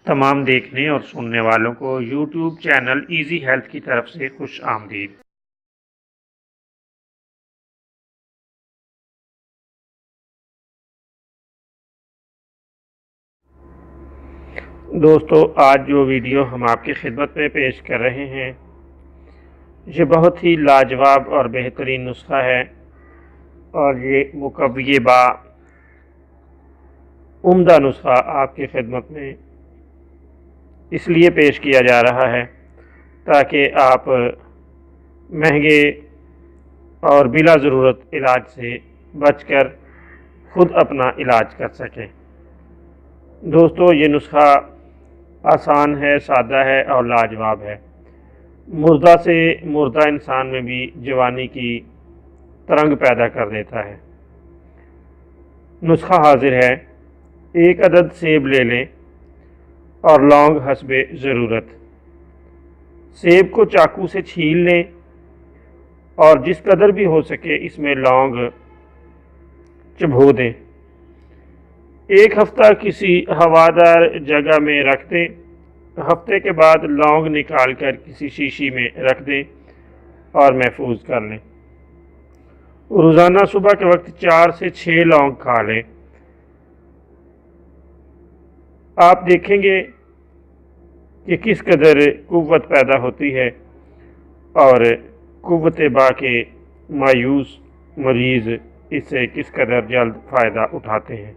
تمام دیکھنے اور سننے والوں کو یوٹیوب چینل ایزی ہیلتھ کی طرف سے خوش آمدید۔ دوستو، آج جو ویڈیو ہم آپ کی خدمت میں پیش کر رہے ہیں یہ بہت ہی لاجواب اور بہترین نسخہ ہے، اور یہ مقوی با عمدہ نسخہ آپ کی خدمت میں اس لیے پیش کیا جا رہا ہے تاکہ آپ مہنگے اور بلا ضرورت علاج سے بچ کر خود اپنا علاج کر سکیں۔ دوستو، یہ نسخہ آسان ہے، سادہ ہے اور لاجواب ہے۔ مردہ سے مردہ انسان میں بھی جوانی کی ترنگ پیدا کر دیتا ہے۔ نسخہ حاضر ہے۔ 1 عدد سیب لے لیں اور لونگ حسب ضرورت۔ سیب کو چاقو سے چھیل لیں اور جس قدر بھی ہو سکے اس میں لونگ چبھو دیں۔ 1 ہفتہ کسی ہوادار جگہ میں رکھ دیں۔ ہفتے کے بعد لونگ نکال کر کسی شیشی میں رکھ دیں اور محفوظ کر لیں۔ روزانہ صبح کے وقت 4 سے 6 لونگ کھا لیں۔ آپ دیکھیں گے کہ کس قدر قوت پیدا ہوتی ہے، اور قوت با کے مایوس مریض اس سے کس قدر جلد فائدہ اٹھاتے ہیں۔